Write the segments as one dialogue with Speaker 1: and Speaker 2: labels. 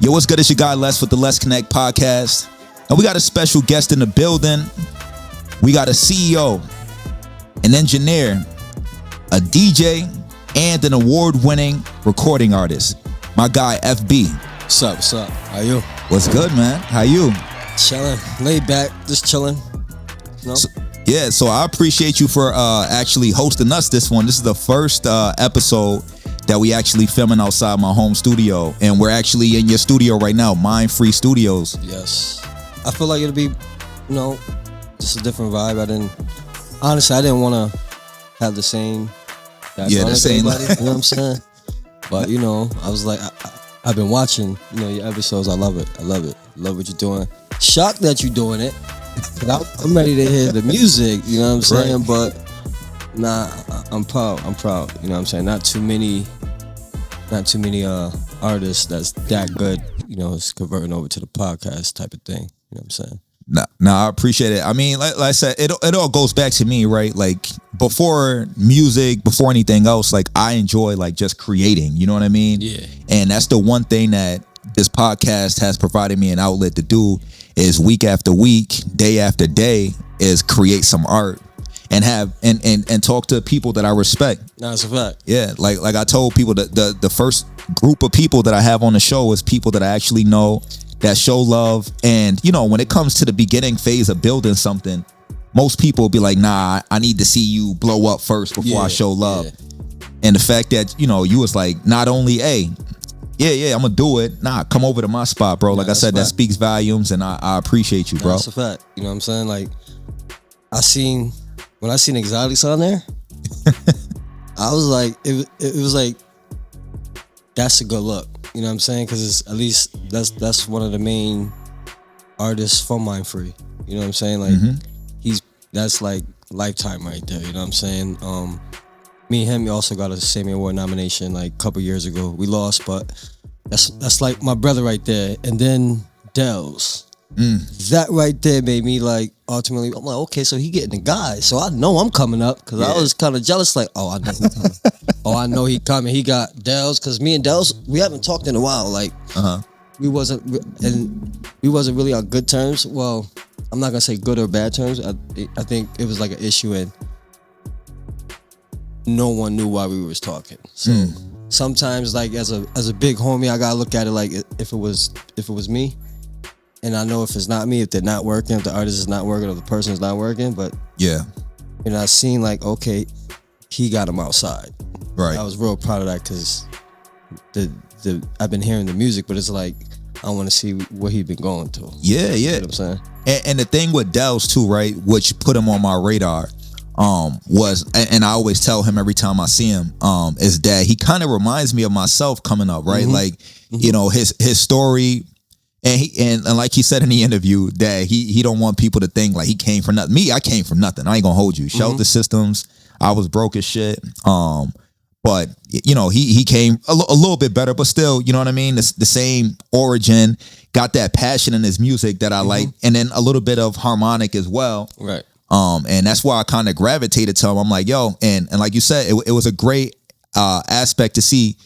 Speaker 1: Yo, what's good? It's your guy Les with the LesConnectPodcast. And we got a special guest in the building. We got a CEO, an engineer, a DJ, and an award-winning recording artist. My guy, FB.
Speaker 2: What's up? What's up? How you?
Speaker 1: What's good, man? How you?
Speaker 2: Chilling. Laid back. Just chilling. No?
Speaker 1: So I appreciate you for actually hosting us this one. This is the first episode that we actually filming outside my home studio. And we're actually in your studio right now, Mind Free Studios.
Speaker 2: Yes. I feel like it'll be, just a different vibe. Honestly, I didn't want to have the same background as everybody, you know what I'm saying? But, I was like, I've been watching, your episodes. I love it. Love what you're doing. Shocked that you're doing it. I'm ready to hear the music, you know what I'm saying? Right. But nah, I'm proud, you know what I'm saying? Not too many artists that's that good, is converting over to the podcast type of thing, you know what I'm saying?
Speaker 1: No, I appreciate it. I mean, like I said, it all goes back to me, right? Like before music, before anything else, like I enjoy like just creating, you know what I mean?
Speaker 2: Yeah.
Speaker 1: And that's the one thing that this podcast has provided me an outlet to do is week after week, day after day, is create some art and have and talk to people that I respect.
Speaker 2: That's a fact.
Speaker 1: Yeah, like I told people that the first group of people that I have on the show is people that I actually know, that show love. And when it comes to the beginning phase of building something, most people will be like, nah, I need to see you blow up first before I show love. Yeah. And the fact that you was like, not only yeah, I'm gonna do it. Nah, come over to my spot, bro. Like I said, that speaks volumes, and I appreciate you, bro.
Speaker 2: That's a fact. You know what I'm saying? Like, when I seen Exotics on there, I was like, it was like, that's a good look. You know what I'm saying? Because at least that's one of the main artists from Mind Free. You know what I'm saying? Like, that's like lifetime right there. You know what I'm saying? Me and him also got a Sammy Award nomination like a couple years ago. We lost, but that's like my brother right there. And then Dells. That right there made me like, ultimately, I'm like, okay, so he getting the guy. So I know I'm coming up, because I was kind of jealous, like, I know he coming. I know he coming. He got Dells, because me and Dells, we haven't talked in a while. Like, we wasn't really on good terms. Well, I'm not gonna say good or bad terms. I think it was like an issue, and no one knew why we was talking. So sometimes, like as a big homie, I gotta look at it like if it was me, and I know if it's not me, if they're not working, if the artist is not working, or the person is not working. But I seen like, okay, he got him outside. Right. I was real proud of that, because I've been hearing the music, but it's like I want to see what he been going through. Yeah.
Speaker 1: You
Speaker 2: know what I'm saying?
Speaker 1: And the thing with Dells too, right, which put him on my radar, was, and I always tell him every time I see him, is that he kind of reminds me of myself coming up, right? Like, his story, and like he said in the interview, that he don't want people to think like he came from nothing. Me, I came from nothing. I ain't gonna hold you. Shelter systems, I was broke as shit. But he came a little bit better, but still, you know what I mean? The same origin, got that passion in his music that I like, and then a little bit of harmonic as well.
Speaker 2: Right.
Speaker 1: And that's why I kind of gravitated to him. I'm like, yo, and like you said, it was a great aspect to see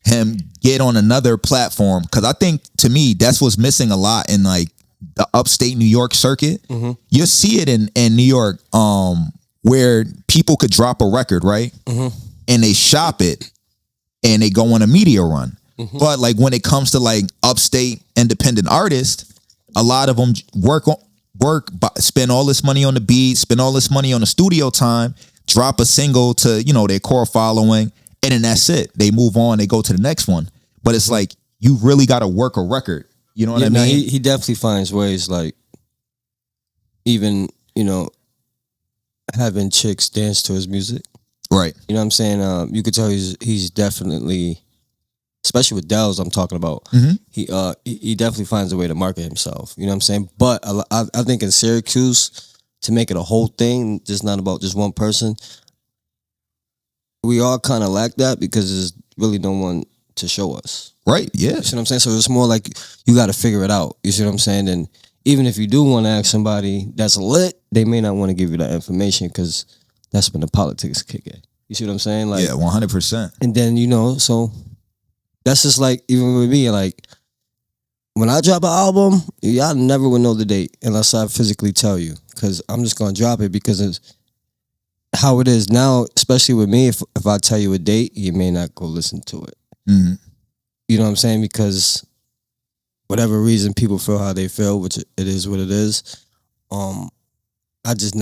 Speaker 1: him get on another platform, because I think, to me, that's what's missing a lot in like the upstate New York circuit. You see it in New York, where people could drop a record, right? And they shop it and they go on a media run. But like when it comes to like upstate independent artists, a lot of them spend all this money on the beat, spend all this money on the studio time, drop a single to, their core following, and then that's it. They move on, they go to the next one. But it's like, you really got to work a record. You know what I mean?
Speaker 2: He definitely finds ways, like, even, having chicks dance to his music.
Speaker 1: Right.
Speaker 2: You know what I'm saying? You could tell he's definitely, especially with Dells I'm talking about, he definitely finds a way to market himself. You know what I'm saying? But I think in Syracuse, to make it a whole thing, just not about just one person, we all kind of lack that, because there's really no one to show us.
Speaker 1: Right, yeah.
Speaker 2: You see what I'm saying? So it's more like you got to figure it out. You see what I'm saying? And even if you do want to ask somebody that's lit, they may not want to give you that information, because that's when the politics kick in. You see what I'm saying? Like,
Speaker 1: yeah, 100%.
Speaker 2: And then, so that's just like, even with me, like, when I drop an album, y'all never will know the date unless I physically tell you, because I'm just gonna drop it because it's how it is now. Especially with me, if I tell you a date, you may not go listen to it.
Speaker 1: Mm-hmm.
Speaker 2: You know what I'm saying? Because whatever reason, people feel how they feel, which it is what it is. I just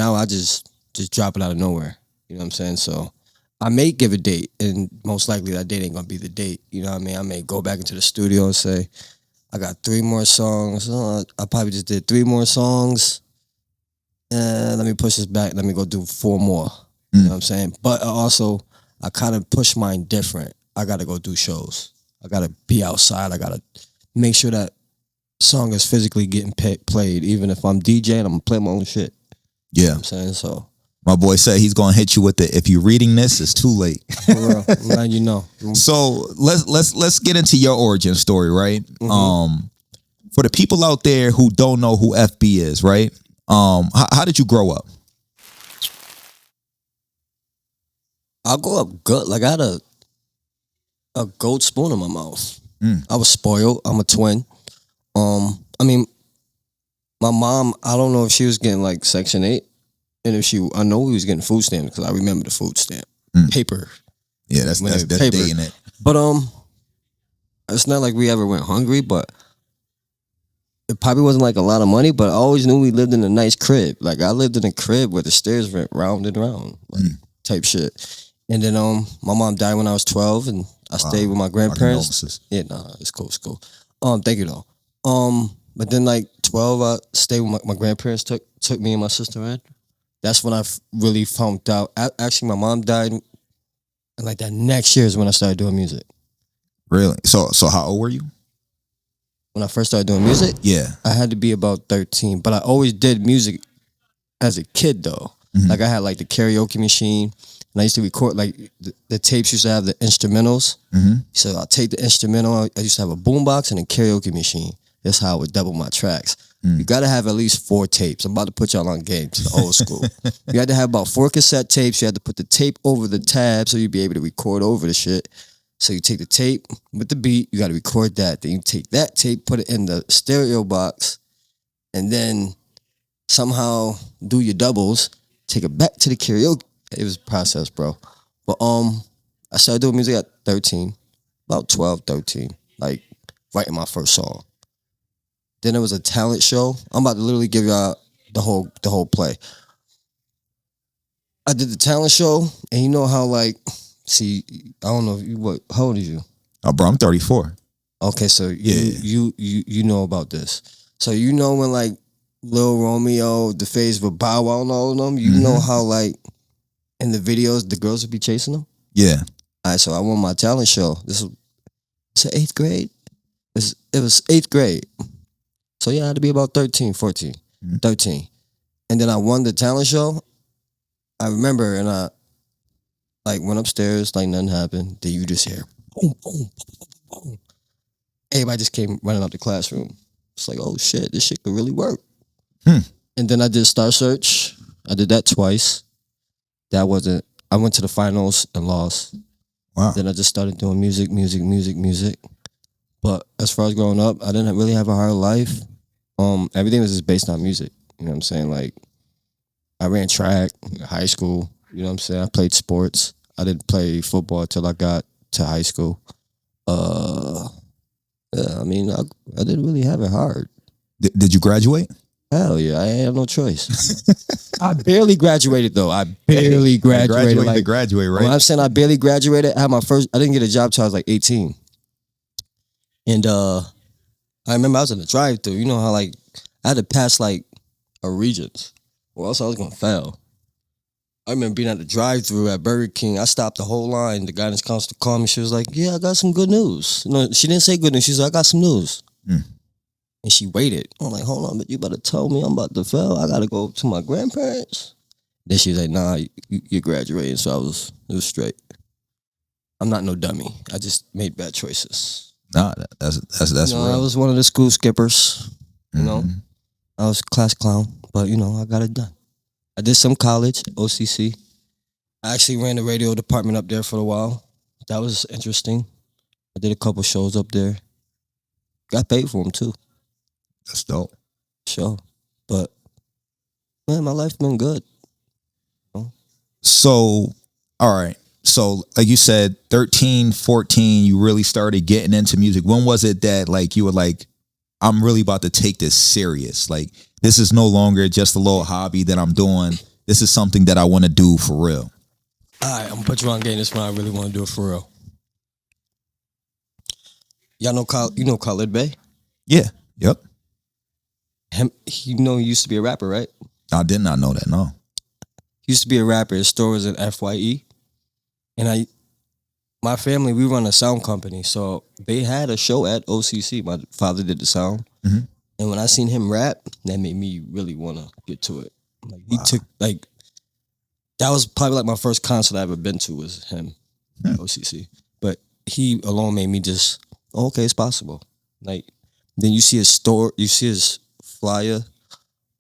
Speaker 2: drop it out of nowhere. You know what I'm saying? So I may give a date, and most likely that date ain't gonna be the date. You know what I mean? I may go back into the studio and say, I got 3 more songs. I probably just did 3 more songs. Let me push this back. Let me go do 4 more. You know what I'm saying? But also, I kind of push mine different. I got to go do shows. I got to be outside. I got to make sure that song is physically getting played. Even if I'm DJing, I'm going to play my own shit.
Speaker 1: Yeah.
Speaker 2: You know what I'm saying? So
Speaker 1: my boy said he's gonna hit you with the if you're reading this, it's too late.
Speaker 2: for real. Now you know.
Speaker 1: So let's get into your origin story, right?
Speaker 2: Mm-hmm.
Speaker 1: For the people out there who don't know who FB is, right? How did you grow up?
Speaker 2: I grew up good. Like I had a gold spoon in my mouth. I was spoiled. I'm a twin. I mean, my mom, I don't know if she was getting like Section 8. And I know we was getting food stamps because I remember the food stamp. Paper.
Speaker 1: Yeah, that's
Speaker 2: paper.
Speaker 1: dating it.
Speaker 2: But it's not like we ever went hungry, but it probably wasn't like a lot of money, but I always knew we lived in a nice crib. Like I lived in a crib where the stairs went round and round, like type shit. And then my mom died when I was 12, and I stayed with my grandparents. Yeah, it's cool, it's cool. Thank you though. But then like 12, I stayed with my grandparents. Took me and my sister in. That's when I really found out. Actually, my mom died, and like that next year is when I started doing music.
Speaker 1: Really? So how old were you?
Speaker 2: When I first started doing music?
Speaker 1: Yeah.
Speaker 2: I had to be about 13, but I always did music as a kid though. Mm-hmm. Like I had like the karaoke machine, and I used to record like the tapes used to have the instrumentals. Mm-hmm. So I'll take the instrumental. I used to have a boombox and a karaoke machine. That's how I would double my tracks. You got to have at least 4 tapes. I'm about to put y'all on game to the old school. You had to have about 4 cassette tapes. You had to put the tape over the tab so you'd be able to record over the shit. So you take the tape with the beat, you got to record that. Then you take that tape, put it in the stereo box, and then somehow do your doubles, take it back to the karaoke. It was a process, bro. But I started doing music at 13, about 12, 13, like writing my first song. Then there was a talent show. I'm about to literally give y'all the whole play. I did the talent show, and you know how like, see, I don't know how old are you?
Speaker 1: Oh, bro, I'm 34.
Speaker 2: Okay, so you know about this. So you know when like Lil Romeo, the Phase with Bow Wow and all of them, you know how like in the videos the girls would be chasing them? Yeah. All right, so I won my talent show. It's 8th grade. It was 8th grade. So yeah, I had to be about 13, 14, 13. And then I won the talent show. I remember, and I like went upstairs like nothing happened. Then you just hear boom, boom, boom, boom, boom. Everybody just came running out the classroom. It's like, oh shit, this shit could really work. And then I did Star Search. I did that twice. I went to the finals and lost. Wow. Then I just started doing music. But as far as growing up, I didn't really have a hard life. Everything was just based on music. You know what I'm saying? Like, I ran track in high school. You know what I'm saying? I played sports. I didn't play football till I got to high school. Yeah, I mean, I didn't really have it hard.
Speaker 1: Did you graduate?
Speaker 2: Hell yeah, I had no choice. I barely graduated though. I barely graduated.
Speaker 1: To graduate, right?
Speaker 2: When I'm saying I barely graduated, I didn't get a job till I was like 18. And I remember I was in the drive-thru. You know how like I had to pass like a Regents, or else I was gonna fail. I remember being at the drive-thru at Burger King. I stopped the whole line. The guidance counselor called me. She was like, "Yeah, I got some good news." No, she didn't say good news. She was like, "I got some news." And she waited. I'm like, "Hold on, but you better tell me I'm about to fail. I gotta go to my grandparents." Then she was like, "Nah, you're graduating." So it was straight. I'm not no dummy. I just made bad choices.
Speaker 1: Nah, that's real.
Speaker 2: I was one of the school skippers. You know, I was a class clown, but you know, I got it done. I did some college, OCC. I actually ran the radio department up there for a while. That was interesting. I did a couple shows up there. Got paid for them too.
Speaker 1: That's dope.
Speaker 2: Sure. But man, my life's been good.
Speaker 1: So, all right. So, like you said, 13, 14, you really started getting into music. When was it that like you were like, I'm really about to take this serious? Like, this is no longer just a little hobby that I'm doing. This is something that I want to do for real.
Speaker 2: All right, I'm gonna put you on game. This one I really want to do it for real. Y'all know Khalid Bey?
Speaker 1: Yeah. Yep.
Speaker 2: Him, he used to be a rapper, right?
Speaker 1: I did not know that. No.
Speaker 2: He used to be a rapper. His store was in FYE. And my family, we run a sound company. So they had a show at OCC. My father did the sound.
Speaker 1: Mm-hmm.
Speaker 2: And when I seen him rap, that made me really want to get to it. Like he took, like, that was probably like my first concert I ever been to was him at OCC. But he alone made me just, okay, it's possible. Like, then you see his store, you see his flyer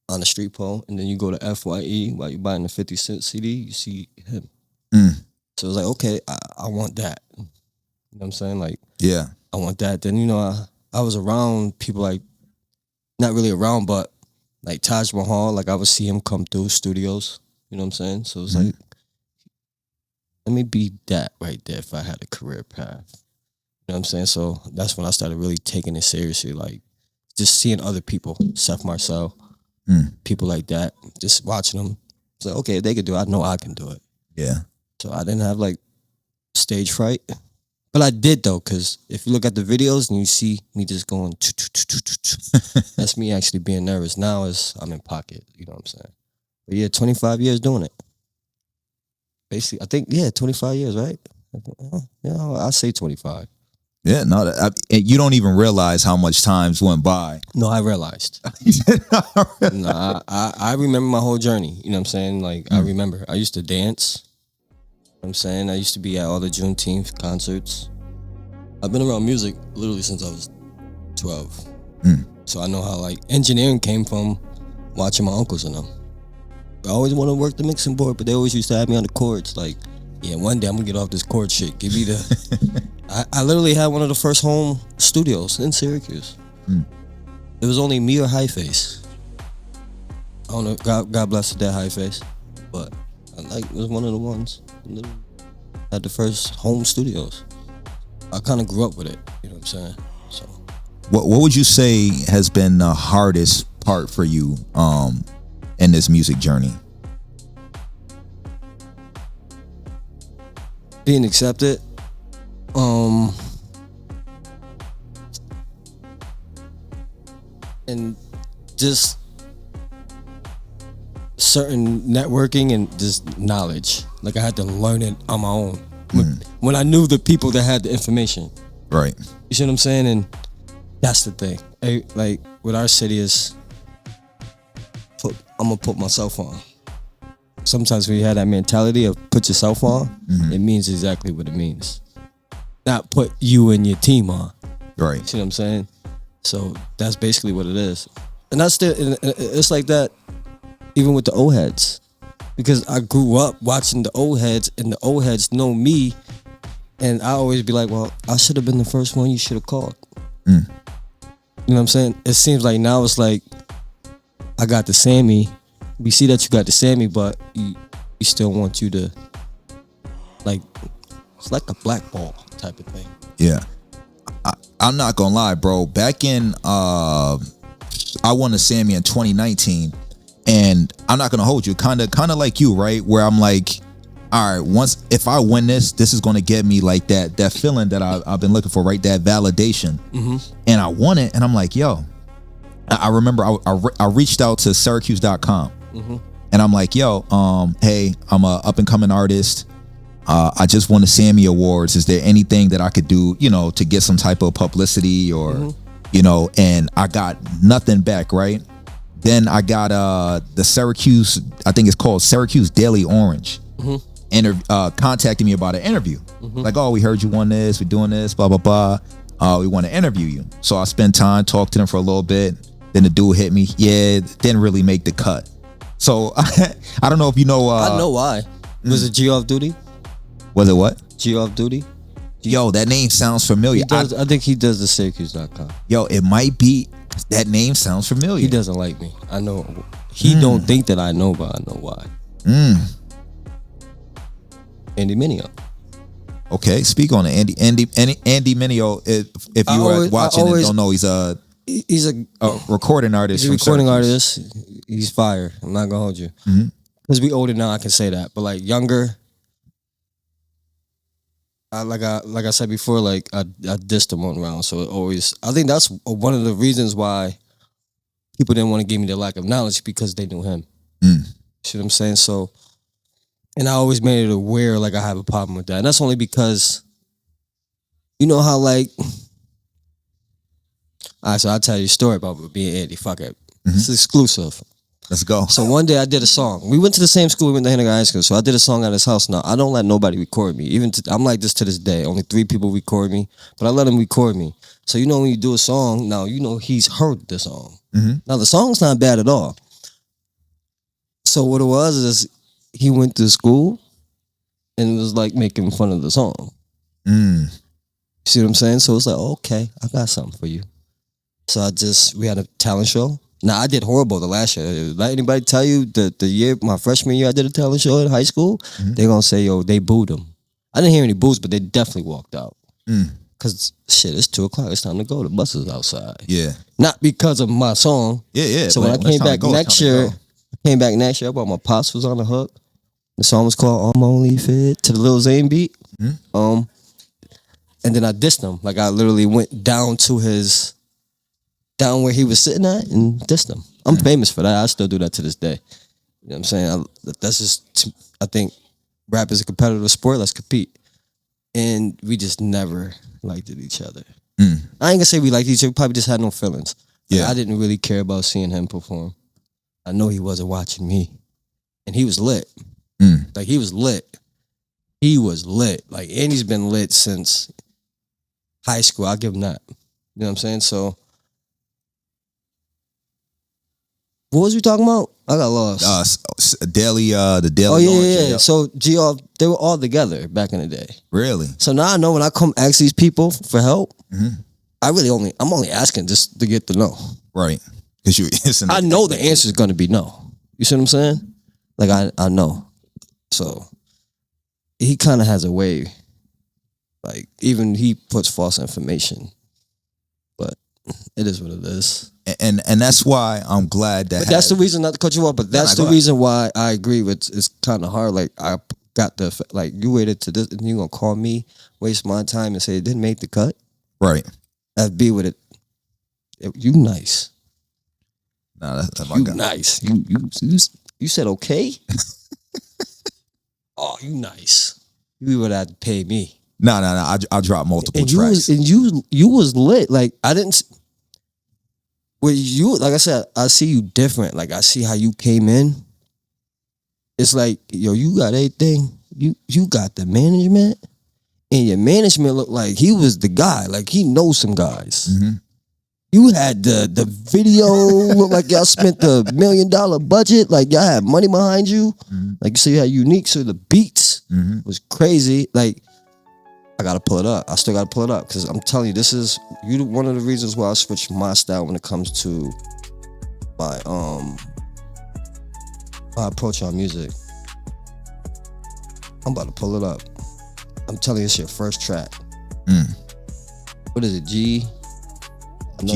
Speaker 2: on the street pole, and then you go to FYE while you're buying the 50 Cent CD, you see him. So it was like, okay, I want that. You know what I'm saying? Like,
Speaker 1: yeah,
Speaker 2: I want that. Then, I was around people like, not really around, but like Taj Mahal, like I would see him come through studios. You know what I'm saying? So it was like, let me be that right there if I had a career path. You know what I'm saying? So that's when I started really taking it seriously, like just seeing other people, Seth Marcel, people like that, just watching them. It's like, okay, if they could do it, I know I can do it.
Speaker 1: Yeah.
Speaker 2: So I didn't have like stage fright, but I did though, because if you look at the videos and you see me just going, that's me actually being nervous. Now I'm in pocket, you know what I'm saying? But yeah, 25 years doing it. Basically, I think, 25 years, right? Yeah, I'll say 25.
Speaker 1: Yeah, no, you don't even realize how much time's went by.
Speaker 2: No, I realized. No, I remember my whole journey, you know what I'm saying? Like, I remember. I used to dance. You know what I'm saying? I used to be at all the Juneteenth concerts. I've been around music literally since I was 12. So I know how like engineering came from watching my uncles and them. I always want to work the mixing board, but they always used to have me on the chords. Like, yeah, one day I'm gonna get off this chord shit. Give me the. I literally had one of the first home studios in Syracuse. It was only me or High Face. I don't know. God bless that High Face, but it was one of the ones. Had the first home studios. I kind of grew up with it. You know what I'm saying? So,
Speaker 1: what would you say has been the hardest part for you in this music journey?
Speaker 2: Being accepted. And just certain networking and just knowledge. Like I had to learn it on my own. When I knew the people that had the information.
Speaker 1: Right.
Speaker 2: You see what I'm saying? And that's the thing. Like with our city is, I'm gonna put myself on. Sometimes when you have that mentality of put yourself on, it means exactly what it means. Not put you and your team on.
Speaker 1: Right.
Speaker 2: You see what I'm saying? So that's basically what it is. And that's it's like that even with the old heads. Because I grew up watching the old heads and the old heads know me. And I always be like, well, I should have been the first one you should have called. You know what I'm saying? It seems like now it's like, I got the Sammy. We see that you got the Sammy, but we still want you to, like, it's like a blackball type of thing.
Speaker 1: Yeah. I'm not gonna lie, bro. Back in, I won a Sammy in 2019, and I'm not gonna hold you. Kind of like you, right? Where I'm like, all right, if I win this is gonna get me like that feeling that I've been looking for, right? That validation. And I won it, and I'm like, yo. I remember I reached out to Syracuse.com, and I'm like, yo, hey, I'm a up and coming artist. I just won the Sammy Awards. Is there anything that I could do, to get some type of publicity or, and I got nothing back, right? Then I got the Syracuse, I think it's called Syracuse Daily Orange, contacting me about an interview. Like, oh, we heard you won this, we're doing this, blah, blah, blah. We want to interview you. So I spent time, talked to them for a little bit. Then the dude hit me. Yeah, didn't really make the cut. So I don't know if you know.
Speaker 2: I know why. Was it G off duty?
Speaker 1: Was it what?
Speaker 2: G off duty?
Speaker 1: Yo, that name sounds familiar.
Speaker 2: I think he does the Syracuse.com.
Speaker 1: Yo, it might be. That name sounds familiar.
Speaker 2: He doesn't like me. I know. He don't think that I know, but I know why. Andy Mineo.
Speaker 1: Okay, speak on it, Andy Mineo. If you were watching and don't know, he's a recording artist.
Speaker 2: He's a recording artist. He's fire. I'm not gonna hold you. Because we older now, I can say that. But like younger, like I said before, like I dissed him one round. So it always, I think that's one of the reasons why people didn't want to give me the lack of knowledge, because they knew him. See what I'm saying? So, and I always made it aware like I have a problem with that. And that's only because, you know how like, all right, so I'll tell you a story about being Andy. Fuck it. It's exclusive.
Speaker 1: Let's go.
Speaker 2: So one day I did a song. We went to the same school. We went to Hennigan High School. So I did a song at his house. Now, I don't let nobody record me. I'm like this to this day. Only 3 people record me. But I let him record me. So you know when you do a song, now you know he's heard the song. Now the song's not bad at all. So what it was is he went to school and it was like making fun of the song. See what I'm saying? So it's like, okay, I got something for you. So we had a talent show. Now, I did horrible the last year. Let anybody tell you the year, my freshman year, I did a talent show in high school, they're going to say, yo, they booed him. I didn't hear any boos, but they definitely walked out. Because, shit, it's 2 o'clock. It's time to go. The bus is outside.
Speaker 1: Yeah.
Speaker 2: Not because of my song.
Speaker 1: Yeah.
Speaker 2: So when I came back next year, I bought my pops was on the hook. The song was called I'm Only Fit to the Lil Zane beat. And then I dissed him. Like, I literally went down where he was sitting at and dissed him. I'm famous for that. I still do that to this day. You know what I'm saying? That's just, I think rap is a competitive sport. Let's compete. And we just never liked each other. I ain't gonna say we liked each other. We probably just had no feelings.
Speaker 1: Yeah.
Speaker 2: I didn't really care about seeing him perform. I know he wasn't watching me. And he was lit. Like, he was lit. He was lit. Like, Andy's been lit since high school. I'll give him that. You know what I'm saying? So, what was we talking about? I got lost.
Speaker 1: The Daily
Speaker 2: yeah. So they were all together back in the day.
Speaker 1: Really?
Speaker 2: So now I know when I come ask these people for help, I'm only asking just to get to know.
Speaker 1: Right. Because
Speaker 2: I know the answer is going to be no. You see what I'm saying? Like I know. So he kind of has a way. Like, even he puts false information, but it is what it is.
Speaker 1: And that's why I'm glad that.
Speaker 2: But that's the reason, not to cut you off, but that's the reason why I agree with it's kind of hard. Like, I got you waited to this, and you gonna call me, waste my time, and say it didn't make the cut.
Speaker 1: Right.
Speaker 2: FB with it. You nice.
Speaker 1: Nah, that's my
Speaker 2: you
Speaker 1: guy.
Speaker 2: Nice. You said okay. Oh, you nice. You would have to pay me.
Speaker 1: No. I dropped multiple tracks.
Speaker 2: You was lit. Like, I didn't. With you, like I said, I see you different. Like, I see how you came in. It's like, yo, you got everything. You got the management, and your management looked like he was the guy. Like, he knows some guys. You had the video, looked like y'all spent the $1 million budget. Like, y'all had money behind you. Like, you say you had unique. So the beats was crazy. Like, I gotta pull it up. I still gotta pull it up, because I'm telling you, this is one of the reasons why I switched my style when it comes to my approach on music. I'm about to pull it up. I'm telling you, it's your first track. What is it? G? I know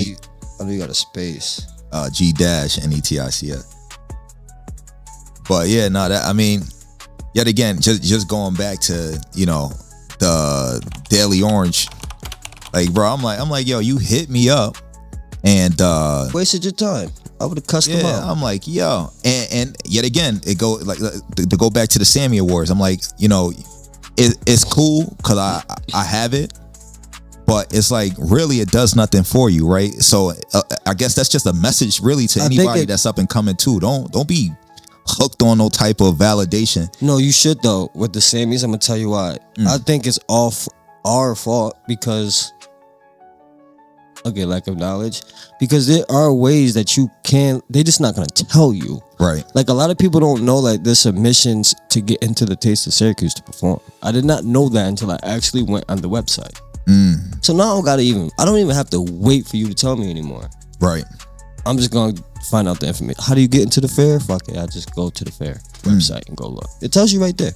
Speaker 2: you got a space.
Speaker 1: G-NETICS. But yeah, no, that, I mean, yet again, just going back to, you know, the Daily Orange, like, bro, I'm like, yo, you hit me up and
Speaker 2: wasted your time. I would have cussed him out.
Speaker 1: I'm like, yo, and yet again, it go like to go back to the Sammy Awards. I'm like, you know, it's cool because I have it, but it's like, really, it does nothing for you, right? So I guess that's just a message, really, to anybody that's up and coming too. Don't be hooked on no type of validation.
Speaker 2: No, you should though. With the Sammys, I'm gonna tell you why. I think it's all our fault, because Okay, lack of knowledge, because there are ways that you can. They're just not gonna tell you.
Speaker 1: Right.
Speaker 2: Like a lot of people don't know like there's submissions to get into the Taste of Syracuse to perform. I did not know that until I actually went on the website. So now I don't even have to wait for you to tell me anymore.
Speaker 1: Right.
Speaker 2: I'm just gonna find out the information. How do you get into the fair? Fuck it, I just go to the fair website and go look. It tells you right there.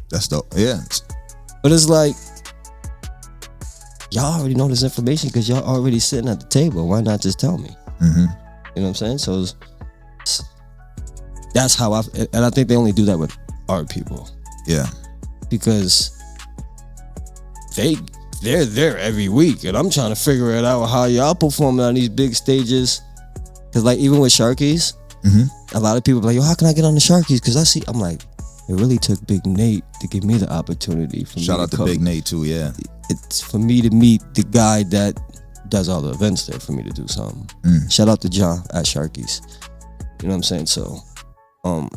Speaker 1: That's dope. Yeah.
Speaker 2: But it's like, y'all already know this information because y'all already sitting at the table. Why not just tell me? You know what I'm saying? So that's how and I think they only do that with art people.
Speaker 1: Yeah.
Speaker 2: Because they're there every week, and I'm trying to figure it out how y'all performing on these big stages. Cause like even with Sharkies, a lot of people be like, yo, how can I get on the Sharkies? Cause I'm like, it really took Big Nate to give me the opportunity.
Speaker 1: Shout out to Big Nate too, yeah.
Speaker 2: It's for me to meet the guy that does all the events there for me to do something. Shout out to John at Sharkies. You know what I'm saying? So,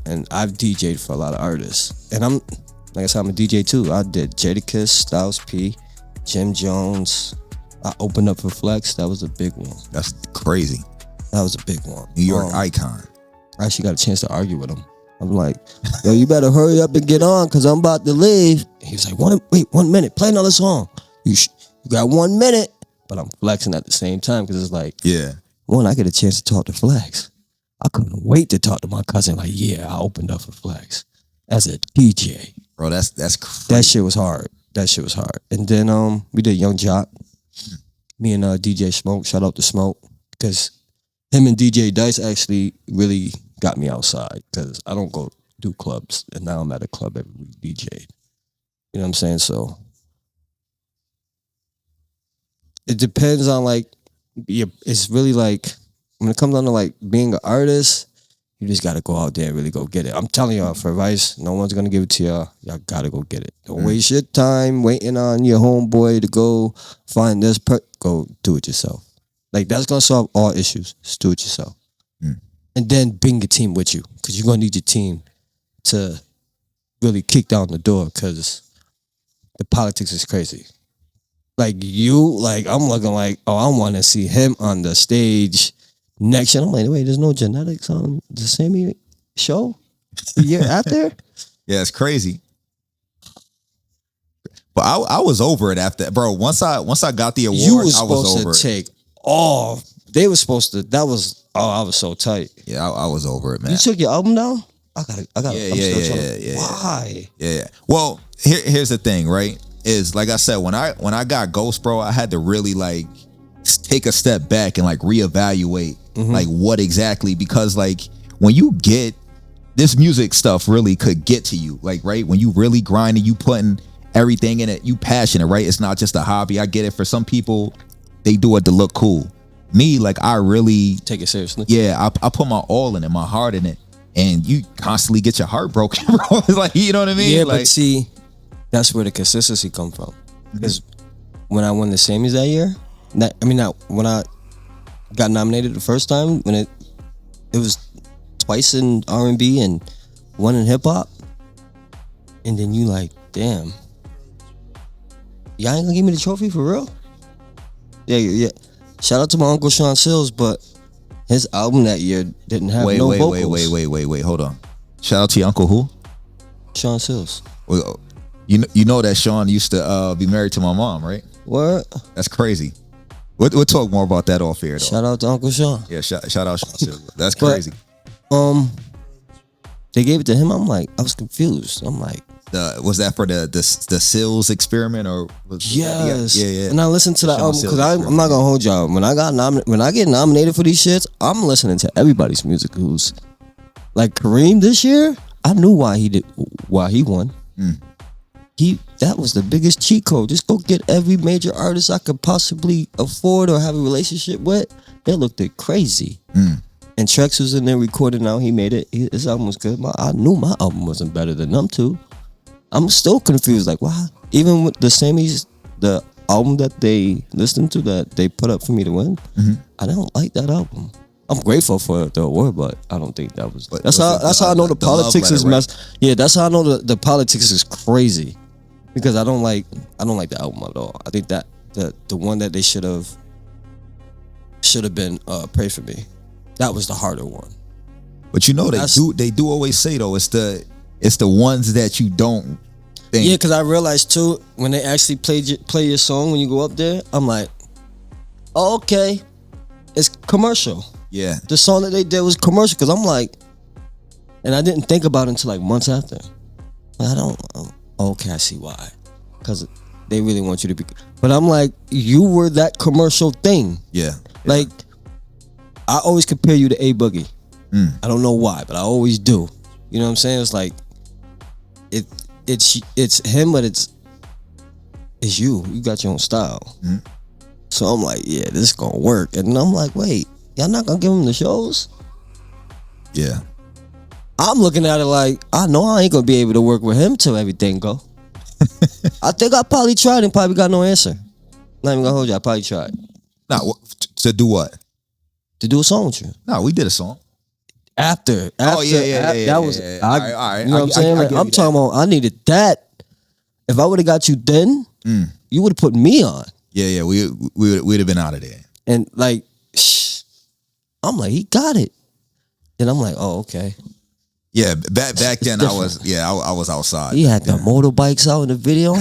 Speaker 2: and I've DJ'd for a lot of artists. And like I said, I'm a DJ too. I did Jadakiss, Styles P, Jim Jones. I opened up for Flex. That was a big one.
Speaker 1: That's crazy.
Speaker 2: That was a big one.
Speaker 1: New York icon.
Speaker 2: I actually got a chance to argue with him. I'm like, yo, you better hurry up and get on because I'm about to leave. He was like, wait 1 minute, play another song. You got 1 minute. But I'm flexing at the same time because it's like, one, I get a chance to talk to Flex. I couldn't wait to talk to my cousin. Like, yeah, I opened up for Flex as a DJ.
Speaker 1: Bro, that's crazy.
Speaker 2: That shit was hard. And then we did Young Jock. Me and DJ Smoke. Shout out to Smoke because him and DJ Dice actually really got me outside because I don't go do clubs, and now I'm at a club every week DJing. You know what I'm saying? So it depends on like, it's really like when it comes down to like being an artist, you just gotta go out there and really go get it. I'm telling y'all for advice, no one's gonna give it to y'all. Y'all gotta go get it. Don't waste your time waiting on your homeboy to go find this. Go do it yourself. Like that's gonna solve all issues. Just do it yourself. And then bring your team with you because you're going to need your team to really kick down the door because the politics is crazy. Like I'm looking like, oh, I want to see him on the stage next year. I'm like, wait, there's no genetics on the same show the year after?
Speaker 1: Yeah, it's crazy. But I was over it after, bro. Once I got the award, I was over it.
Speaker 2: Take off. They were supposed to. I was so tight.
Speaker 1: Yeah, I was over it, man.
Speaker 2: You took your album down? I got.
Speaker 1: Yeah.
Speaker 2: Why?
Speaker 1: Yeah. Well, here's the thing, right? Is like I said, when I got Ghost, bro, I had to really like take a step back and like reevaluate like what exactly, because like when you get this music stuff really could get to you, like right when you really grinding, you putting everything in it, you passionate, right? It's not just a hobby. I get it. For some people, they do it to look cool. Me, like I really
Speaker 2: take it seriously.
Speaker 1: Yeah, I put my all in it, my heart in it, and you constantly get your heart broken, bro. It's like, you know what I mean?
Speaker 2: Yeah,
Speaker 1: like,
Speaker 2: but see, that's where the consistency come from. Because when I won the Sammys that year, when I got nominated the first time, when it was twice in R&B and one in hip hop, and then you like, damn, y'all ain't gonna give me the trophy for real? Yeah. Shout out to my Uncle Sean Sills, but his album that year didn't have no vocals.
Speaker 1: Wait, hold on. Shout out to your uncle who?
Speaker 2: Sean Sills.
Speaker 1: Well, you know that Sean used to be married to my mom, right?
Speaker 2: What?
Speaker 1: That's crazy. We'll talk more about that off air, though.
Speaker 2: Shout out to Uncle Sean.
Speaker 1: Yeah, shout out Sean Sills. That's crazy.
Speaker 2: They gave it to him. I'm like, I was confused. I'm like,
Speaker 1: was that for the Sills experiment or?
Speaker 2: Yes.
Speaker 1: Yeah.
Speaker 2: And I listened to that album because I'm not gonna hold y'all. When I get nominated for these shits, I'm listening to everybody's music. Who's like Kareem this year? I knew why he won. That was the biggest cheat code. Just go get every major artist I could possibly afford or have a relationship with. They looked crazy. And Trex was in there recording out. He made it. His album was good. I knew my album wasn't better than them two. I'm still confused. Like, why? Even with the Sammys, the album that they listened to that they put up for me to win, I don't like that album. I'm grateful for the award, but I don't think that was. That's how I know the politics is messed. Yeah, that's how I know the politics is crazy, because I don't like the album at all. I think that the one that they should have should have been Pray For Me. That was the harder one.
Speaker 1: But they do always say though, it's the ones that you don't think.
Speaker 2: Yeah, because I realized too, when they actually play your song when you go up there, I'm like, oh, okay, it's commercial.
Speaker 1: Yeah.
Speaker 2: The song that they did was commercial, because I'm like, and I didn't think about it until like months after. Okay, I see why. Because they really want you to be. But I'm like, you were that commercial thing.
Speaker 1: Yeah.
Speaker 2: Like, I always compare you to A Boogie. I don't know why, but I always do. You know what I'm saying? It's like, it's him, but it's you. You got your own style. So I'm like, yeah, this is gonna work. And I'm like, wait, y'all not gonna give him the shows?
Speaker 1: Yeah.
Speaker 2: I'm looking at it like, I know I ain't gonna be able to work with him till everything go. I think I probably tried and probably got no answer. Not even gonna hold you, I probably tried.
Speaker 1: Nah, to do what?
Speaker 2: To do a song with you.
Speaker 1: No, we did a song.
Speaker 2: After
Speaker 1: yeah.
Speaker 2: That was,
Speaker 1: yeah. All right.
Speaker 2: You know what I'm saying? Like, I'm talking about, I needed that. If I would have got you then, you would have put me on.
Speaker 1: Yeah, we'd have been out of there.
Speaker 2: And like, I'm like, he got it. And I'm like, oh, okay.
Speaker 1: Yeah, back then I was outside.
Speaker 2: He had the motorbikes out in the video.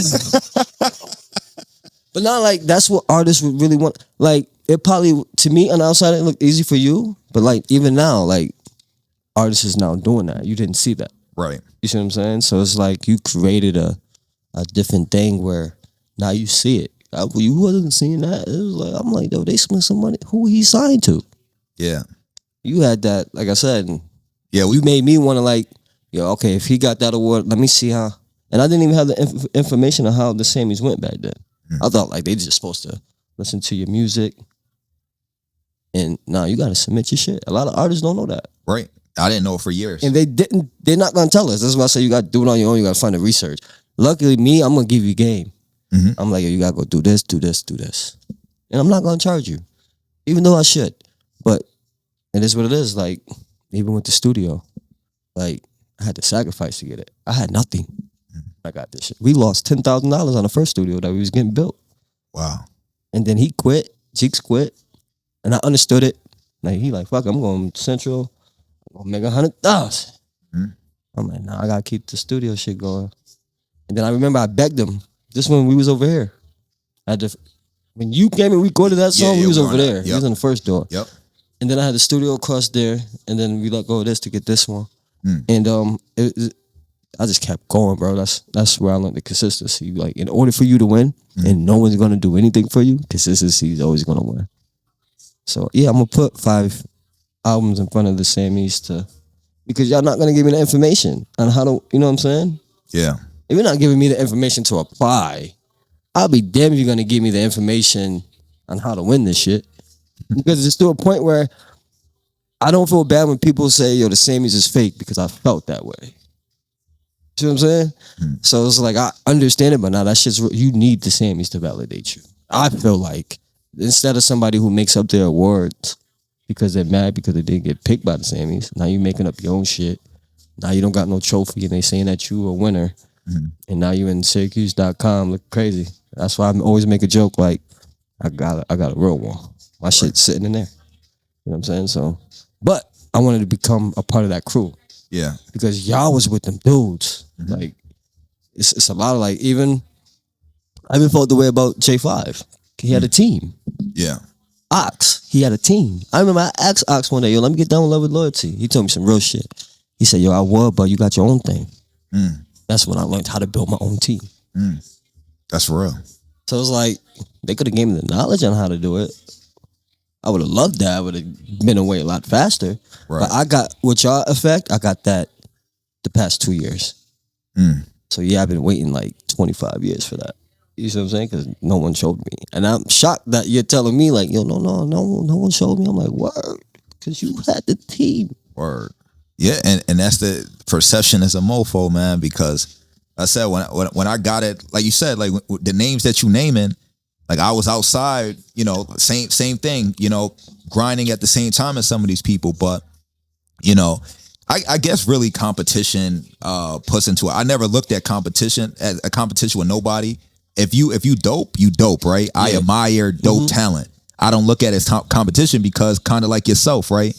Speaker 2: But not like that's what artists would really want. Like, it probably, to me, on the outside, it looked easy for you. But like, even now, like, artists is now doing that. You didn't see that.
Speaker 1: Right.
Speaker 2: You see what I'm saying? So it's like you created a different thing where now you see it. You wasn't seeing that. It was like, I'm like, yo, they spent some money. Who he signed to?
Speaker 1: Yeah.
Speaker 2: You had that, like I said.
Speaker 1: Yeah.
Speaker 2: You made me want to like, yo, okay, if he got that award, let me see how. And I didn't even have the information on how the Sammys went back then. I thought like they just supposed to listen to your music. And now you got to submit your shit. A lot of artists don't know that.
Speaker 1: Right. I didn't know it for years.
Speaker 2: And they're not going to tell us. That's why I say you got to do it on your own. You got to find the research. Luckily, me, I'm going to give you game. I'm like, yo, you got to go do this, do this, do this. And I'm not going to charge you, even though I should. But it is what it is. Like, even with the studio, like, I had to sacrifice to get it. I had nothing. I got this shit. We lost $10,000 on the first studio that we was getting built.
Speaker 1: Wow.
Speaker 2: And then he quit. Cheeks quit. And I understood it. Like, he like, fuck, I'm going Central. I'm going to make 100,000. I'm like, nah, I got to keep the studio shit going. And then I remember I begged him. This when we was over here. When you came and recorded that song, we was over there. He was on the first door.
Speaker 1: Yep.
Speaker 2: And then I had the studio across there. And then we let go of this to get this one. And I just kept going, bro. That's where I learned the consistency. Like, in order for you to win, and no one's gonna do anything for you, consistency is always gonna win. So yeah, I'm gonna put 5 albums in front of the Sammys because y'all not gonna give me the information on how to, you know what I'm saying?
Speaker 1: Yeah.
Speaker 2: If you're not giving me the information to apply, I'll be damned if you're gonna give me the information on how to win this shit. Because it's to a point where I don't feel bad when people say, yo, the Sammys is fake, because I felt that way. You know what I'm saying? So it's like, I understand it, but now that shit's real. You need the Sammys to validate you. I feel like instead of somebody who makes up their awards because they're mad because they didn't get picked by the Sammys, now you making up your own shit. Now you don't got no trophy and they saying that you a winner. And now you in Syracuse.com look crazy. That's why I always make a joke like, I got a real one. My shit's sitting in there. You know what I'm saying? So, but I wanted to become a part of that crew.
Speaker 1: Yeah.
Speaker 2: Because y'all was with them dudes. Like, it's a lot of like, I even felt the way about J5. He had a team.
Speaker 1: Yeah.
Speaker 2: Ox, he had a team. I remember I asked Ox one day, yo, let me get down with Love with Loyalty. He told me some real shit. He said, yo, I would, but you got your own thing. That's when I learned how to build my own team.
Speaker 1: That's real.
Speaker 2: So it's like, they could have gave me the knowledge on how to do it. I would have loved that. I would have been away a lot faster. Right. But I got, with y'all effect, I got that the past 2 years. So yeah, I've been waiting like 25 years for that. You see what I'm saying? Because no one showed me. And I'm shocked that you're telling me like, yo, no one showed me. I'm like, word. Because you had the team.
Speaker 1: Word. Yeah, and that's the perception as a mofo, man, because I said when I got it, like you said, like the names that you naming, like I was outside, you know, same thing, you know, grinding at the same time as some of these people. But, you know, I guess really competition puts into it. I never looked at competition as a competition with nobody. If you dope, you dope, right? Yeah. I admire dope talent. I don't look at it as competition because kind of like yourself, right?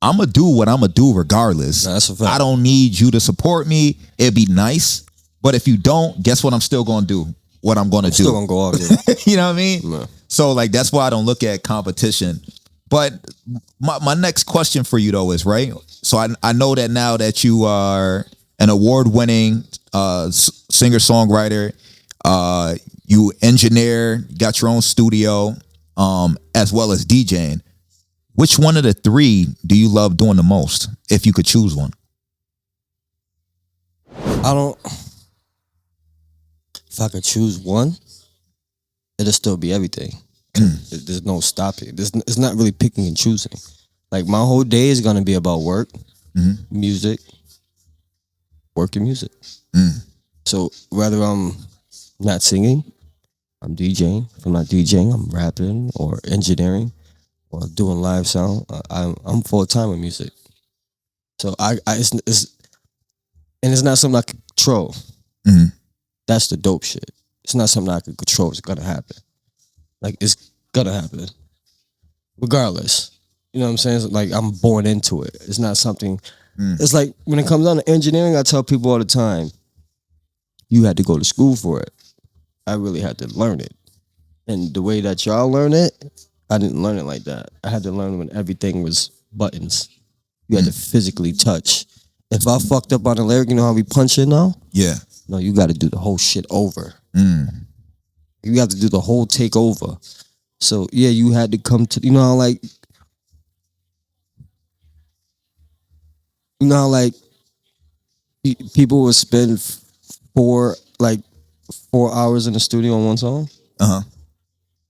Speaker 1: I'm going to do what I'm going to do regardless.
Speaker 2: That's a fact.
Speaker 1: I don't need you to support me. It'd be nice. But if you don't, guess what I'm still going to do? What I'm going to do.
Speaker 2: Still going to go out there.
Speaker 1: You know what I mean?
Speaker 2: No.
Speaker 1: So like, that's why I don't look at competition. But my next question for you though is, right? So I know that now that you are an award-winning singer-songwriter, you engineer, got your own studio, as well as DJing. Which one of the three do you love doing the most, if you could choose one?
Speaker 2: If I could choose one, it'll still be everything. There's no stopping. It's not really picking and choosing. Like, my whole day is going to be about work, music, work and music. So whether I'm not singing, I'm DJing. If I'm not DJing, I'm rapping or engineering or doing live sound. I'm full time with music. So it's not something I can control. That's the dope shit. It's not something I can control. It's gonna happen. Like, it's gonna happen, regardless. You know what I'm saying? It's like, I'm born into it. It's not something. It's like, when it comes down to engineering, I tell people all the time, you had to go to school for it. I really had to learn it. And the way that y'all learn it, I didn't learn it like that. I had to learn when everything was buttons. You had to physically touch. If I fucked up on a lyric, you know how we punch it now?
Speaker 1: Yeah.
Speaker 2: No, you got to do the whole shit over. You got to do the whole take over. So, yeah, you had to come to, you know how people would spend 4 hours in the studio on one song?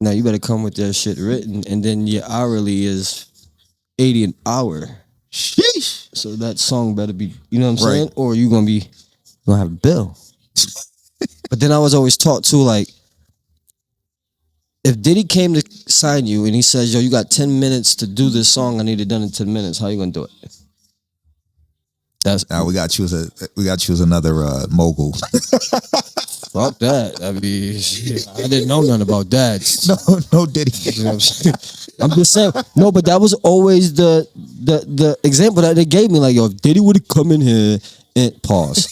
Speaker 2: Now you better come with that shit written, and then your hourly is $80 an hour.
Speaker 1: Sheesh.
Speaker 2: So that song better be, you know what I'm saying? Or you gonna have a bill. But then I was always taught too, like, if Diddy came to sign you and he says, yo, you got 10 minutes to do this song, I need it done in 10 minutes, how you gonna do it?
Speaker 1: Now we got to choose another mogul.
Speaker 2: Fuck that. I mean, shit, I didn't know nothing about that.
Speaker 1: No Diddy.
Speaker 2: You know what I'm saying? I'm just saying. No, but that was always the example that they gave me. Like, yo, if Diddy would have come in here and pause.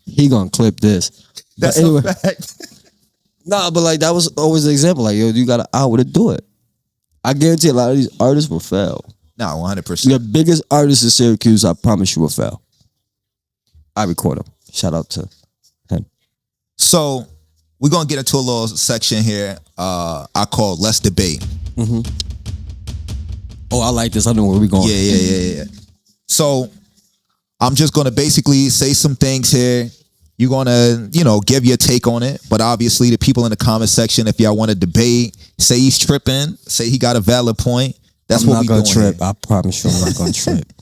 Speaker 2: He gonna clip this.
Speaker 1: That's
Speaker 2: but anyway,
Speaker 1: a fact.
Speaker 2: Nah, but like, that was always the example. Like, yo, you got an hour to do it. I guarantee a lot of these artists will fail.
Speaker 1: No, 100%.
Speaker 2: The biggest artist in Syracuse, I promise you, will fail. I record him. Shout out to him.
Speaker 1: So we're gonna get into a little section here. I call Let's Debate.
Speaker 2: Oh, I like this. I know where we're going.
Speaker 1: Yeah. So I'm just gonna basically say some things here. You're gonna, give your take on it. But obviously, the people in the comment section, if y'all want to debate, say he's tripping, say he got a valid point. That's what we're doing. I'm not gonna
Speaker 2: trip. I promise you, I'm not gonna trip.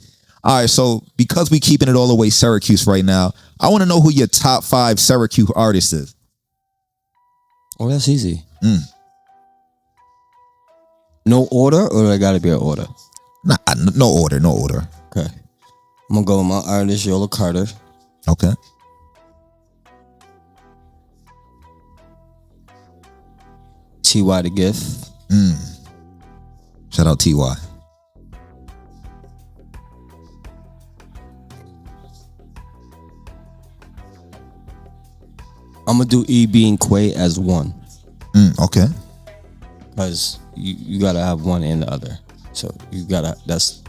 Speaker 1: All right, so because we keeping it all the way Syracuse right now, I want to know who your top 5 Syracuse artists is.
Speaker 2: Oh, that's easy. No order, or there got to be an order?
Speaker 1: Nah, no order.
Speaker 2: Okay. I'm gonna go with my artist, Yola Carter.
Speaker 1: Okay.
Speaker 2: T.Y. The Gift.
Speaker 1: Shout out T.Y.
Speaker 2: I'm gonna do E.B. and Quay as one.
Speaker 1: Okay.
Speaker 2: Because you gotta have one and the other. So you gotta, that's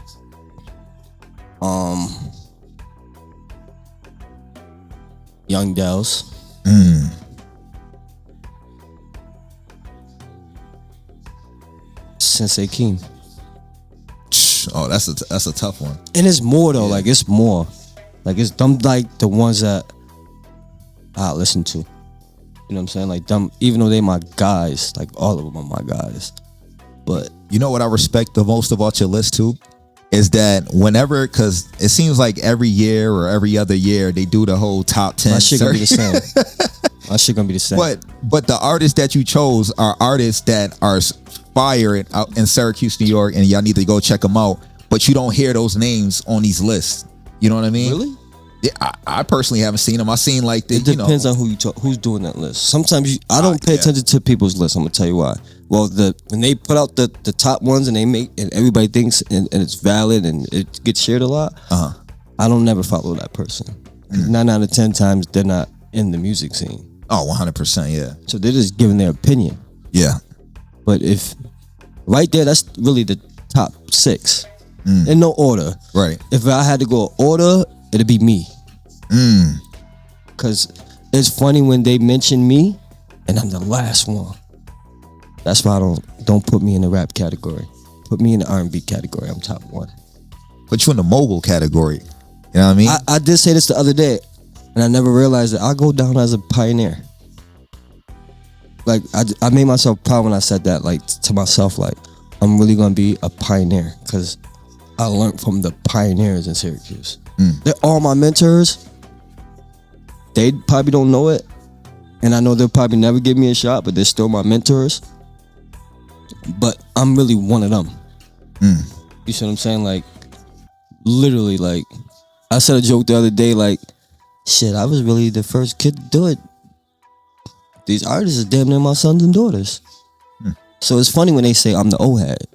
Speaker 2: Young Dells. Sensei Keem.
Speaker 1: Oh, that's a tough one.
Speaker 2: And it's more though, like it's more. Like it's them, like the ones that I listen to. You know what I'm saying? Like them, even though they my guys, like all of them are my guys. But
Speaker 1: you know what I respect the most about your list too? Is that whenever, because it seems like every year or every other year they do the whole top 10.
Speaker 2: My shit gonna be the same. My shit gonna be the same.
Speaker 1: But the artists that you chose are artists that are fire out in Syracuse, New York, and y'all need to go check them out. But you don't hear those names on these lists. You know what I mean?
Speaker 2: Really?
Speaker 1: Yeah, I personally haven't seen them. I seen like the,
Speaker 2: It depends on who you talk, who's doing that list. Sometimes I don't pay attention to people's lists. I'm gonna tell you why. Well, when they put out the top ones and everybody thinks and it's valid and it gets shared a lot. I don't never follow that person. 9 out of 10 times they're not in the music scene.
Speaker 1: Oh, 100%, yeah.
Speaker 2: So they're just giving their opinion.
Speaker 1: Yeah.
Speaker 2: But if right there, that's really the top 6 in no order.
Speaker 1: Right.
Speaker 2: If I had to go order, it'd be me. Cause it's funny when they mention me, and I'm the last one. That's why I don't put me in the rap category. Put me in the R&B category. I'm top 1.
Speaker 1: Put you in the mogul category. You know what I mean?
Speaker 2: I did say this the other day, and I never realized that I go down as a pioneer. Like I made myself proud when I said that, like to myself, like I'm really gonna be a pioneer because I learned from the pioneers in Syracuse. They're all my mentors. They probably don't know it, and I know they'll probably never give me a shot, but they're still my mentors. But I'm really one of them. You see what I'm saying? Like, literally, like, I said a joke the other day, like, shit, I was really the first kid to do it. These artists are damn near my sons and daughters. So it's funny when they say I'm the old head.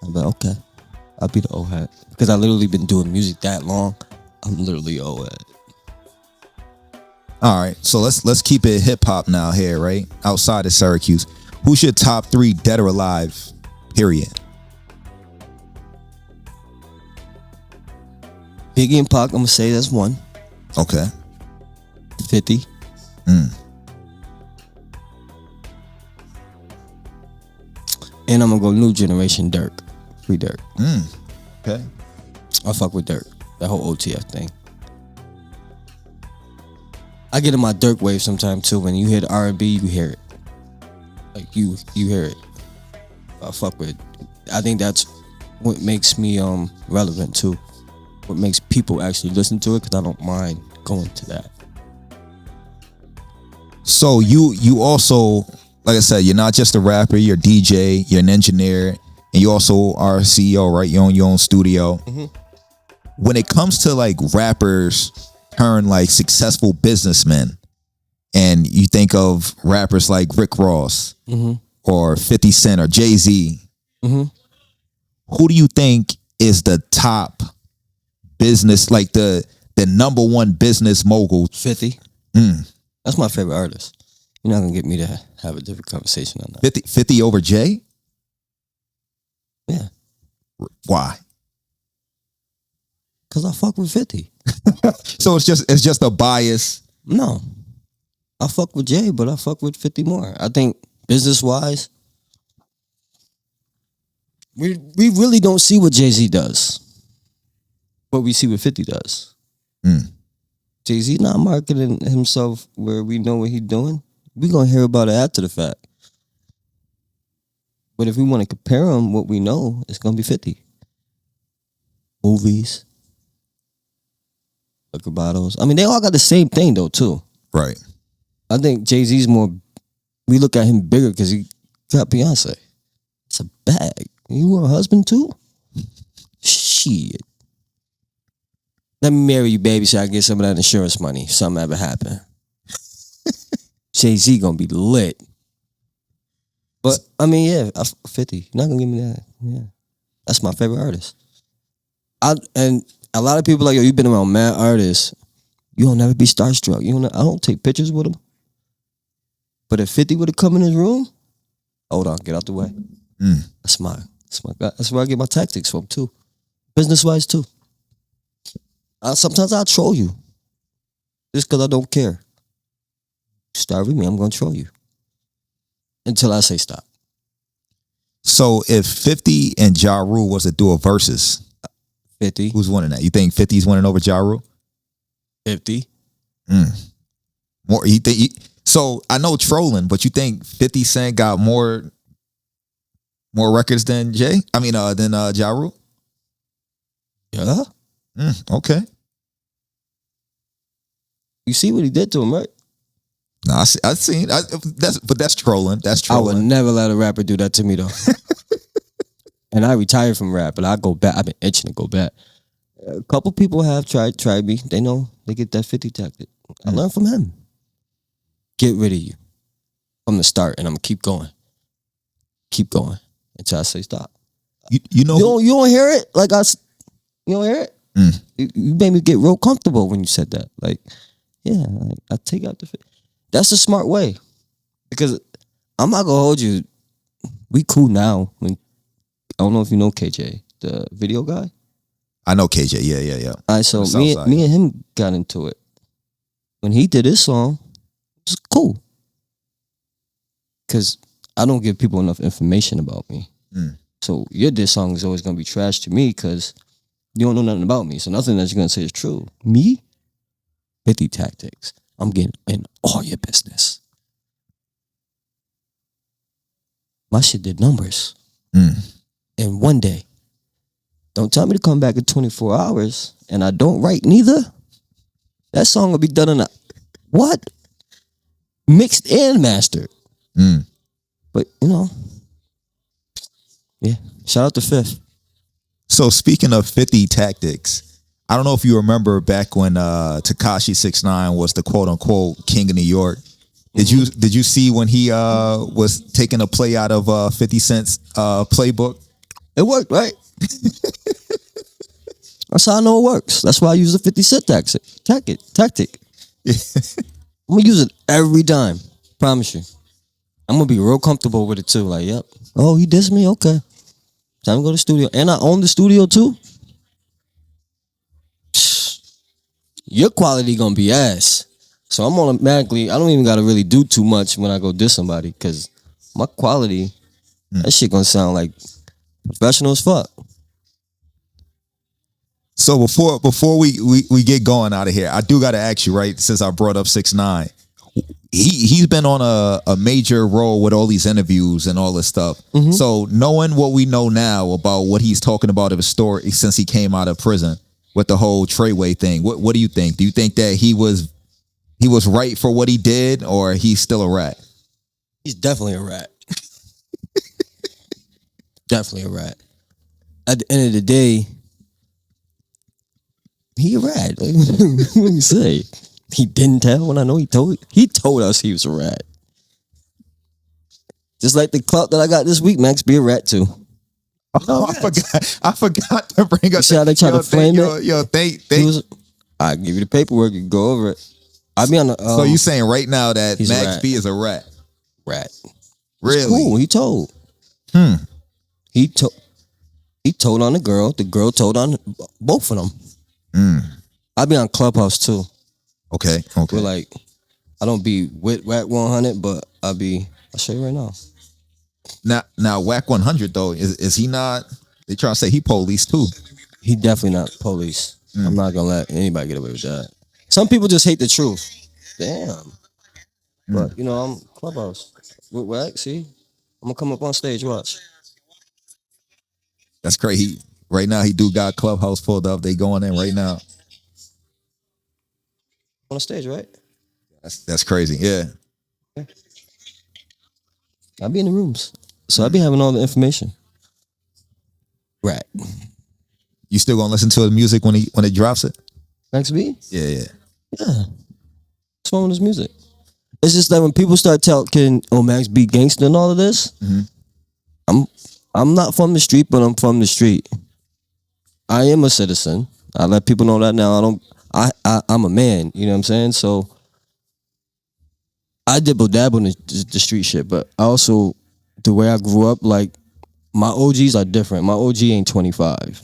Speaker 2: I'm like, okay, I'll be the old head. Because I literally been doing music that long. I'm literally old head.
Speaker 1: All right, so let's keep it hip hop now here, right? Outside of Syracuse. Who's your top 3 dead or alive, period?
Speaker 2: Biggie and Pac, I'm gonna say that's 1.
Speaker 1: Okay.
Speaker 2: 50. And I'm gonna go new generation Dirk. Free Dirk.
Speaker 1: Okay.
Speaker 2: I fuck with Dirk. That whole OTF thing. I get in my Dirk wave sometime too. When you hear the R&B, you hear it. Like you hear it. I fuck with it. I think that's what makes me relevant too. What makes people actually listen to it, because I don't mind going to that.
Speaker 1: So you also, like I said, you're not just a rapper, you're a DJ, you're an engineer, and you also are a CEO, right? You own your own studio. When it comes to like rappers turn like successful businessmen, and you think of rappers like Rick Ross or 50 Cent or Jay-Z, who do you think is the top business, like the number 1 business mogul?
Speaker 2: 50. That's my favorite artist. You're not gonna get me to have a different conversation on that.
Speaker 1: 50 over Jay?
Speaker 2: Yeah.
Speaker 1: Why?
Speaker 2: Cause I fuck with 50.
Speaker 1: So it's just a bias.
Speaker 2: No. I fuck with Jay, but I fuck with 50 more. I think business wise, we really don't see what Jay-Z does. But we see what 50 does. Jay-Z not marketing himself where we know what he's doing. We're going to hear about it after the fact. But if we want to compare him, what we know, it's going to be 50. Movies. Liquor bottles. I mean, they all got the same thing, though, too.
Speaker 1: Right.
Speaker 2: I think Jay-Z's more, we look at him bigger because he got Beyonce. It's a bag. You want a husband, too? Shit. Let me marry you, baby, so I can get some of that insurance money if something ever happen. Jay-Z gonna be lit. But, I mean, yeah, 50. You're not gonna give me that. Yeah. That's my favorite artist. And a lot of people like, yo, you've been around mad artists. You don't never be starstruck. I don't take pictures with them. But if 50 would have come in his room, hold on, get out the way. That's my guy. That's where I get my tactics from, too. Business-wise, too. Sometimes I'll troll you. Just because I don't care. Start with me, I'm going to troll you. Until I say stop.
Speaker 1: So if 50 and Ja Rule was to do a versus,
Speaker 2: 50.
Speaker 1: who's winning that? You think 50's winning over Ja Rule?
Speaker 2: 50.
Speaker 1: More? So I know trolling, but you think 50 Cent got more records than than Ja Rule?
Speaker 2: Yeah.
Speaker 1: Okay.
Speaker 2: You see what he did to him, right?
Speaker 1: No, I've seen. That's trolling. That's trolling.
Speaker 2: I would never let a rapper do that to me, though. And I retired from rap, but I go back. I've been itching to go back. A couple people have tried me. They know they get that 50 tactic. I learned from him. Get rid of you from the start, and I'm gonna keep going until I say stop.
Speaker 1: You know,
Speaker 2: you don't hear it like you don't hear it. You made me get real comfortable when you said that. Like, yeah, like, I take out the. That's a smart way, because I'm not gonna hold you. We cool now. I don't know if you know KJ, the video guy.
Speaker 1: I know KJ. Yeah.
Speaker 2: All right, so me and him got into it. When he did his song, it was cool. Because I don't give people enough information about me. So your diss song is always going to be trash to me because you don't know nothing about me. So nothing that you're going to say is true. Me? 50 tactics. I'm getting in all your business. My shit did numbers. And one day, don't tell me to come back in 24 hours and I don't write neither. That song will be done in what? Mixed and mastered. But, yeah. Shout out to Fifth.
Speaker 1: So speaking of 50 tactics, I don't know if you remember back when Tekashi 6ix9ine was the quote unquote king of New York. Did you see when he was taking a play out of 50 Cent's playbook?
Speaker 2: It worked, right? That's how I know it works. That's why I use the 50 Cent tactic. I'm gonna use it every time. Promise you. I'm gonna be real comfortable with it too. Like, yep. Oh, he dissed me? Okay. Time to go to the studio. And I own the studio too. Your quality gonna be ass. So I'm automatically, I don't even gotta really do too much when I go diss somebody, because my quality, that shit gonna sound like professional as fuck.
Speaker 1: So before we get going out of here, I do gotta ask you, right? Since I brought up 6ix9ine, he's been on a major role with all these interviews and all this stuff. So knowing what we know now about what he's talking about of his story since he came out of prison with the whole Treyway thing, what do you think? Do you think that he was right for what he did, or he's still a rat?
Speaker 2: He's definitely a rat. Definitely a rat. At the end of the day, he a rat. Like, what do you say? He didn't tell when I know he told us he was a rat. Just like the clout that I got this week, Max, be a rat too.
Speaker 1: Oh, I forgot to bring up.
Speaker 2: You see how they try to flame it? I give you the paperwork, you can go over it. I be on the.
Speaker 1: So you saying right now that Max B is a rat?
Speaker 2: Rat.
Speaker 1: Really?
Speaker 2: It's cool. He told. He told on the girl. The girl told on both of them. I be on Clubhouse too.
Speaker 1: Okay.
Speaker 2: We're like, I don't be with Whack 100, but I'll show you right now.
Speaker 1: Now Whack 100 though, is he not? They try to say he police too.
Speaker 2: He definitely not police. I'm not gonna let anybody get away with that. Some people just hate the truth. Damn. But I'm Clubhouse with Whack. See, I'm gonna come up on stage. Watch.
Speaker 1: That's crazy. Right now he do got Clubhouse pulled up. They going in right now.
Speaker 2: On the stage, right?
Speaker 1: That's crazy. Yeah.
Speaker 2: I be in the rooms, so I be having all the information. Rat.
Speaker 1: You still gonna listen to the music when it drops it?
Speaker 2: Max B?
Speaker 1: Yeah.
Speaker 2: What's wrong with his music? It's just that when people start talking, Max B gangster and all of this, I'm not from the street, but I'm from the street. I am a citizen. I let people know that now. I'm a man, you know what I'm saying? So I dibble dabble in the street shit, but also the way I grew up, like my OGs are different. My OG ain't 25.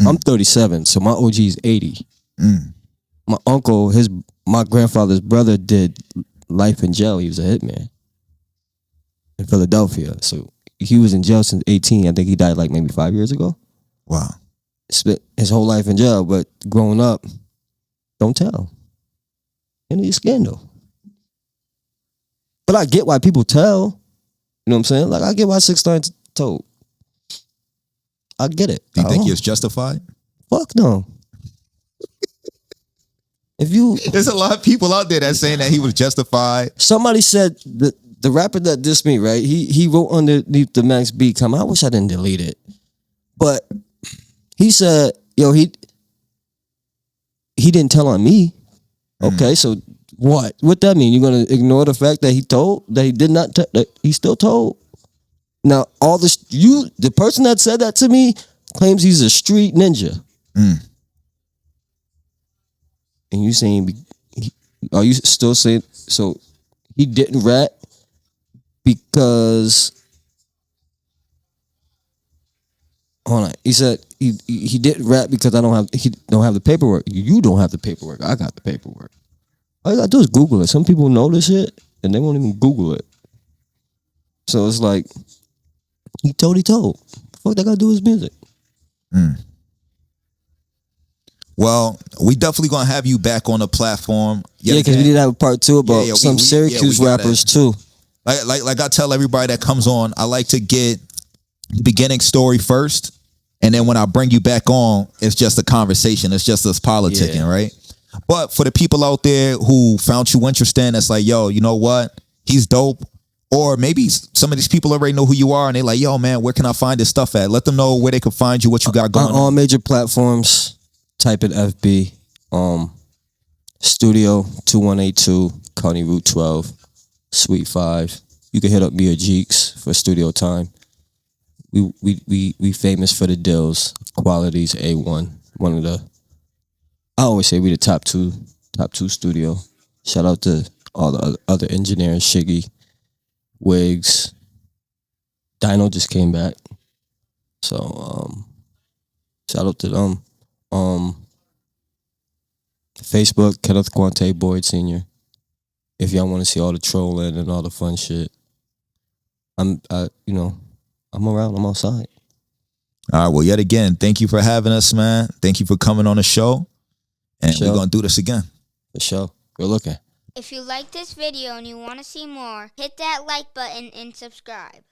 Speaker 2: I'm 37, so my OG is 80. My uncle, my grandfather's brother did life in jail. He was a hitman in Philadelphia. So he was in jail since 18. I think he died like maybe 5 years ago.
Speaker 1: Wow.
Speaker 2: Spent his whole life in jail, but growing up, don't tell. Any scandal. But I get why people tell. You know what I'm saying? Like, I get why 6ix9ine told. I get it.
Speaker 1: Do you think it's justified?
Speaker 2: Fuck no.
Speaker 1: There's a lot of people out there that's saying that he was justified.
Speaker 2: Somebody said the rapper that dissed me, right? He wrote underneath the Max B comment. I wish I didn't delete it. But he said, he didn't tell on me. Okay, so what? What that mean? You're gonna ignore the fact that he did not that he still told? Now all this the person that said that to me claims he's a street ninja. And you saying are you still saying so he didn't rat because hold on. He said he didn't rap because he don't have the paperwork. You don't have the paperwork. I got the paperwork. All you gotta do is Google it. Some people know this shit and they won't even Google it. So it's like he told. The fuck that gotta do with his music.
Speaker 1: Well, we definitely gonna have you back on the platform.
Speaker 2: Yeah, because we did have a part 2 about some Syracuse rappers too.
Speaker 1: Like I tell everybody that comes on, I like to get the beginning story first, and then when I bring you back on, it's just a conversation. It's just us politicking, right? But for the people out there who found you interesting, that's like, yo, you know what? He's dope. Or maybe some of these people already know who you are, and they're like, yo, man, where can I find this stuff at? Let them know where they can find you, what you got going on.
Speaker 2: All major platforms. Type in FB, Studio 2182, County Route 12, Suite 5. You can hit up me or Jeeks for studio time. We famous for the deals. Quality's A1. One of the, I always say we the top two studio. Shout out to all the other engineers, Shiggy, Wiggs. Dino just came back. So shout out to them. Facebook, Kenneth Quante Boyd Sr. If y'all want to see all the trolling and all the fun shit, I'm around. I'm outside.
Speaker 1: All right. Well, yet again, thank you for having us, man. Thank you for coming on the show, and we're gonna do this again.
Speaker 2: For sure. Good looking.
Speaker 3: If you like this video and you want to see more, hit that like button and subscribe.